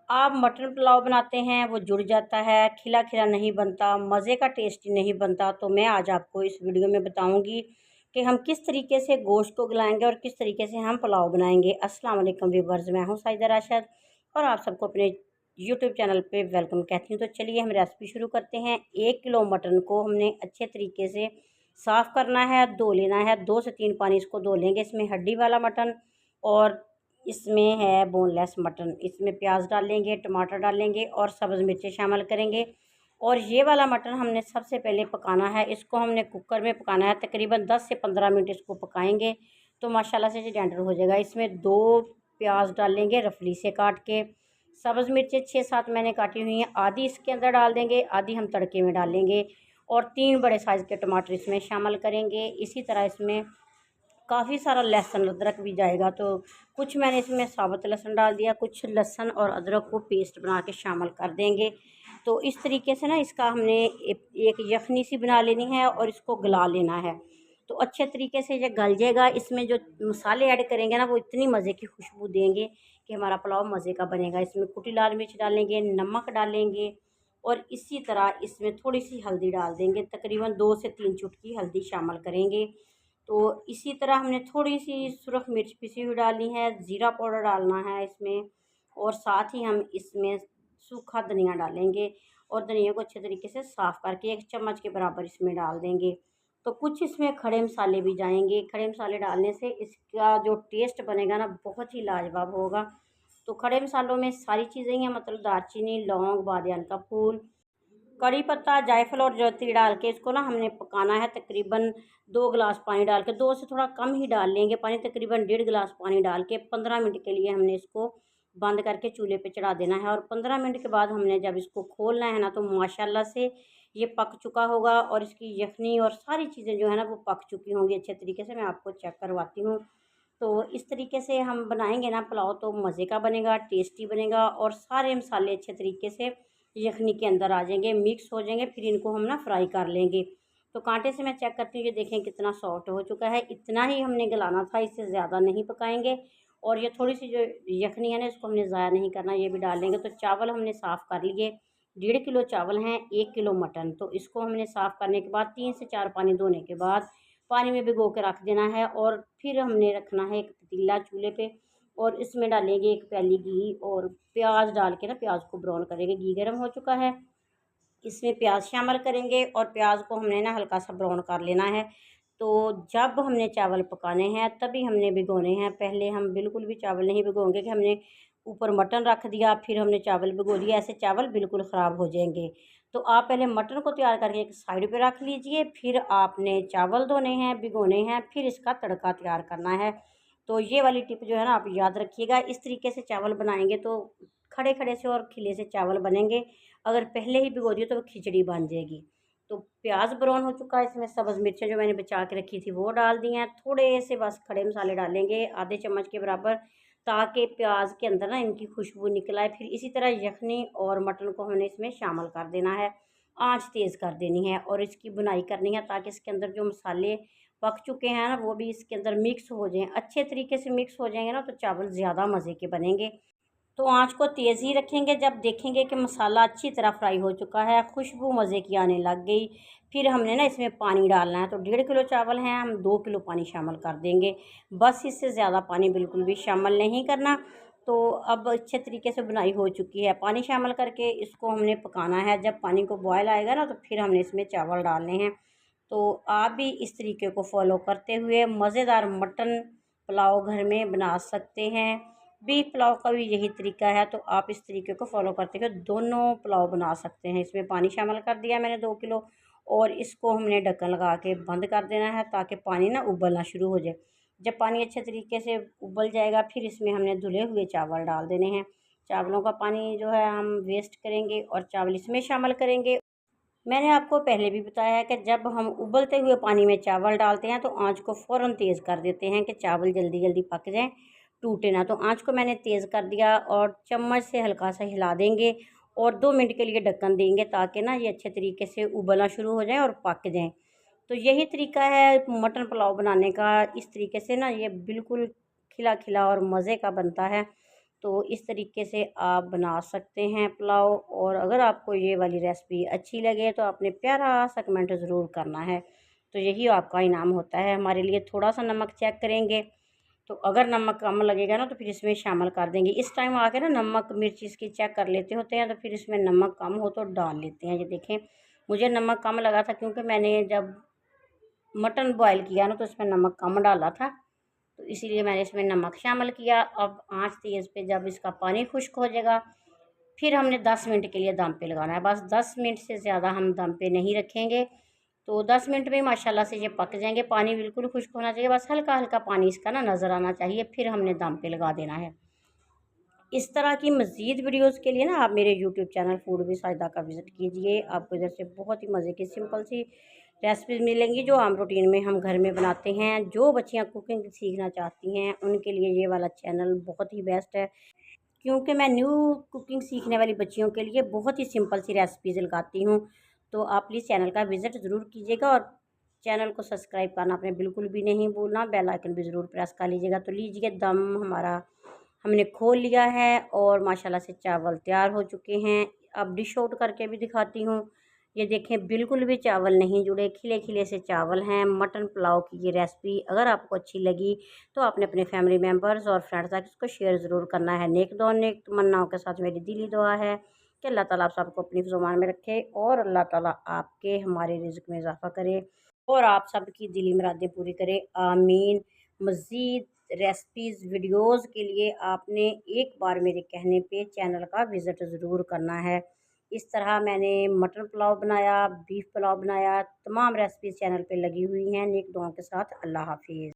आप मटन पुलाव बनाते हैं वो जुड़ जाता है, खिला खिला नहीं बनता, मज़े का टेस्टी नहीं बनता। तो मैं आज आपको इस वीडियो में बताऊंगी कि हम किस तरीके से गोश्त को गलाएंगे और किस तरीके से हम पुलाव बनाएंगे। अस्सलाम वालेकुम व्यूअर्स, मैं हूं साइदा राशिद और आप सबको अपने यूट्यूब चैनल पे वेलकम कहती हूँ। तो चलिए हम रेसिपी शुरू करते हैं। 1 किलो मटन को हमने अच्छे तरीके से साफ़ करना है, धो लेना है। 2 से 3 पानी इसको धो लेंगे। इसमें हड्डी वाला मटन और इसमें है बोनलेस मटन। इसमें प्याज डालेंगे, टमाटर डालेंगे और सब्ज़ मिर्चें शामिल करेंगे। और ये वाला मटन हमने सबसे पहले पकाना है। इसको हमने कुकर में पकाना है, तकरीबन 10 से 15 मिनट इसको पकाएंगे तो माशाल्लाह से ये टेंडर हो जाएगा। इसमें 2 प्याज डालेंगे रफली से काट के। सब्ज़ मिर्चें 6-7 मैंने काटी हुई हैं, आधी इसके अंदर डाल देंगे, आधी हम तड़के में डालेंगे। और 3 बड़े साइज़ के टमाटर इसमें शामिल करेंगे। इसी तरह इसमें काफ़ी सारा लहसुन अदरक भी जाएगा। तो कुछ मैंने इसमें साबुत लहसुन डाल दिया, कुछ लहसुन और अदरक को पेस्ट बना के शामिल कर देंगे। तो इस तरीके से ना इसका हमने एक यखनी सी बना लेनी है और इसको गला लेना है। तो अच्छे तरीके से ये गल जाएगा। इसमें जो मसाले ऐड करेंगे ना वो इतनी मज़े की खुशबू देंगे कि हमारा पुलाव मज़े का बनेगा। इसमें कुटी लाल मिर्च डालेंगे, नमक डालेंगे और इसी तरह इसमें थोड़ी सी हल्दी डाल देंगे। तकरीबन 2 से 3 चुटकी हल्दी शामिल करेंगे। तो इसी तरह हमने थोड़ी सी सुरख मिर्च पिसी हुई डालनी है, ज़ीरा पाउडर डालना है इसमें और साथ ही हम इसमें सूखा धनिया डालेंगे और धनिया को अच्छे तरीके से साफ़ करके 1 चम्मच के बराबर इसमें डाल देंगे। तो कुछ इसमें खड़े मसाले भी जाएंगे। खड़े मसाले डालने से इसका जो टेस्ट बनेगा ना बहुत ही लाजवाब होगा। तो खड़े मसालों में सारी चीज़ें हैं, मतलब दालचीनी, लौंग, बादियान का फूल, कड़ी पत्ता, जायफल और जैत्री डाल के इसको ना हमने पकाना है। तकरीबन 2 गिलास पानी डाल के, 2 से थोड़ा कम ही डाल लेंगे पानी, तकरीबन 1.5 गिलास पानी डाल के 15 मिनट के लिए हमने इसको बंद करके चूल्हे पे चढ़ा देना है। और 15 मिनट के बाद हमने जब इसको खोलना है ना तो माशाल्लाह से ये पक चुका होगा और इसकी यखनी और सारी चीज़ें जो है ना वो पक चुकी होंगी अच्छे तरीके से। मैं आपको चेक करवाती हूँ। तो इस तरीके से हम बनाएंगे ना पुलाव तो मज़े का बनेगा, टेस्टी बनेगा और सारे मसाले अच्छे तरीके से यखनी के अंदर आ जाएंगे, मिक्स हो जाएंगे। फिर इनको हम ना फ्राई कर लेंगे। तो कांटे से मैं चेक करती हूँ, ये देखें कितना सॉफ्ट हो चुका है। इतना ही हमने गलाना था, इससे ज़्यादा नहीं पकाएंगे। और ये थोड़ी सी जो यखनी है ना इसको हमने ज़ाया नहीं करना, ये भी डाल लेंगे। तो चावल हमने साफ़ कर लिए। 1.5 किलो चावल हैं, 1 किलो मटन। तो इसको हमने साफ़ करने के बाद 3 से 4 पानी धोने के बाद पानी में भिगो के रख देना है। और फिर हमने रखना है एक पतीला चूल्हे पे और इसमें डालेंगे 1 प्याली घी और प्याज डाल के ना प्याज को ब्राउन करेंगे। घी गर्म हो चुका है, इसमें प्याज शामिल करेंगे और प्याज को हमने ना हल्का सा ब्राउन कर लेना है। तो जब हमने चावल पकाने हैं तभी हमने भिगोने हैं, पहले हम बिल्कुल भी चावल नहीं भिगोएंगे कि हमने ऊपर मटन रख दिया फिर हमने चावल भिगो दिया, ऐसे चावल बिल्कुल ख़राब हो जाएंगे। तो आप पहले मटन को तैयार करके एक साइड पे रख लीजिए, फिर आपने चावल धोने हैं, भिगोने हैं, फिर इसका तड़का तैयार करना है। तो ये वाली टिप जो है ना आप याद रखिएगा। इस तरीके से चावल बनाएंगे तो खड़े खड़े से और खिले से चावल बनेंगे। अगर पहले ही भिगो दिए तो वो खिचड़ी बन जाएगी। तो प्याज ब्राउन हो चुका है, इसमें सब्ज़ मिर्चें जो मैंने बचा के रखी थी वो डाल दी हैं। थोड़े से बस खड़े मसाले डालेंगे आधे चम्मच के बराबर, ताकि प्याज के अंदर ना इनकी खुशबू निकल आए। फिर इसी तरह यखनी और मटन को हमने इसमें शामिल कर देना है। आंच तेज़ कर देनी है और इसकी बुनाई करनी है ताकि इसके अंदर जो मसाले पक चुके हैं ना वो भी इसके अंदर मिक्स हो जाएं। अच्छे तरीके से मिक्स हो जाएंगे ना तो चावल ज़्यादा मज़े के बनेंगे। तो आंच को तेज़ ही रखेंगे। जब देखेंगे कि मसाला अच्छी तरह फ्राई हो चुका है, खुशबू मज़े की आने लग गई, फिर हमने ना इसमें पानी डालना है। तो 1.5 किलो चावल हैं, हम 2 किलो पानी शामिल कर देंगे। बस इससे ज़्यादा पानी बिल्कुल भी शामिल नहीं करना। तो अब अच्छे तरीके से बुनाई हो चुकी है। पानी शामिल करके इसको हमने पकाना है। जब पानी को बॉयल आएगा ना तो फिर हमने इसमें चावल डालने हैं। तो आप भी इस तरीके को फॉलो करते हुए मज़ेदार मटन पुलाव घर में बना सकते हैं। बीफ पुलाव का भी यही तरीका है, तो आप इस तरीके को फॉलो करते हुए दोनों पुलाव बना सकते हैं। इसमें पानी शामिल कर दिया मैंने 2 किलो और इसको हमने ढक्कन लगा के बंद कर देना है ताकि पानी ना उबलना शुरू हो जाए। जब पानी अच्छे तरीके से उबल जाएगा फिर इसमें हमने धुले हुए चावल डाल देने हैं। चावलों का पानी जो है हम वेस्ट करेंगे और चावल इसमें शामिल करेंगे। मैंने आपको पहले भी बताया है कि जब हम उबलते हुए पानी में चावल डालते हैं तो आंच को फ़ौरन तेज़ कर देते हैं कि चावल जल्दी जल्दी पक जाएं, टूटे ना। तो आंच को मैंने तेज़ कर दिया और चम्मच से हल्का सा हिला देंगे और 2 मिनट के लिए ढक्कन देंगे ताकि ना ये अच्छे तरीके से उबलना शुरू हो जाए और पक जाएं। तो यही तरीका है मटन पुलाव बनाने का। इस तरीके से ना ये बिल्कुल खिला खिला और मज़े का बनता है। तो इस तरीके से आप बना सकते हैं पुलाव। और अगर आपको ये वाली रेसिपी अच्छी लगे तो आपने प्यारा सा कमेंट ज़रूर करना है, तो यही आपका इनाम होता है हमारे लिए। थोड़ा सा नमक चेक करेंगे, तो अगर नमक कम लगेगा ना तो फिर इसमें शामिल कर देंगे। इस टाइम आके ना नमक मिर्च इसकी चेक कर लेते होते हैं, तो फिर इसमें नमक कम हो तो डाल लेते हैं। ये देखें, मुझे नमक कम लगा था क्योंकि मैंने जब मटन बॉयल किया ना तो इसमें नमक कम डाला था, तो इसीलिए मैंने इसमें नमक शामिल किया। अब आंच तेज़ पे जब इसका पानी खुश्क हो जाएगा, फिर हमने 10 मिनट के लिए दम पे लगाना है। बस 10 मिनट से ज़्यादा हम दम पे नहीं रखेंगे, तो 10 मिनट में माशाल्लाह से ये पक जाएंगे। पानी बिल्कुल खुश्क होना चाहिए, बस हल्का हल्का पानी इसका ना नज़र आना चाहिए, फिर हमने दम पे लगा देना है। इस तरह की मज़ीद वीडियोज़ के लिए ना आप मेरे YouTube channel food with Sahida का विज़िट कीजिए। आपको इधर से बहुत ही मज़े की सिंपल सी रेसिपीज़ मिलेंगी जो आम रूटीन में हम घर में बनाते हैं। जो बच्चियां कुकिंग सीखना चाहती हैं उनके लिए ये वाला चैनल बहुत ही बेस्ट है, क्योंकि मैं न्यू कुकिंग सीखने वाली बच्चियों के लिए बहुत ही सिंपल सी रेसिपीज़ लगाती हूँ। तो आप प्लीज़ चैनल का विज़िट ज़रूर कीजिएगा, और चैनल को सब्सक्राइब करना आपने बिल्कुल भी नहीं भूलना, बेल आइकन भी ज़रूर प्रेस कर लीजिएगा। तो लीजिए, दम हमारा हमने खोल लिया है और माशाल्लाह से चावल तैयार हो चुके हैं। अब डिश आउट करके भी दिखाती हूँ। ये देखें, बिल्कुल भी चावल नहीं जुड़े, खिले खिले से चावल हैं। मटन पुलाव की ये रेसिपी अगर आपको अच्छी लगी तो आपने अपने फैमिली मेम्बर्स और फ्रेंड्स तक इसको शेयर ज़रूर करना है। नेक दुआ नेक तमन्नाओं के साथ मेरी दिली दुआ है कि अल्लाह ताला आप सबको अपनी ज़ुबान में रखे और अल्लाह ताला आपके हमारे रिज़्क़ में इजाफ़ा करे और आप सबकी दिली मुरादें पूरी करे, आमीन। मज़ीद रेसिपीज़ वीडियोज़ के लिए आपने एक बार मेरे कहने पे चैनल का विज़िट ज़रूर करना है। इस तरह मैंने मटन पुलाव बनाया, बीफ पुलाव बनाया, तमाम रेसिपीज़ चैनल पे लगी हुई हैं। नेक दुआओं के साथ अल्लाह हाफ़िज़।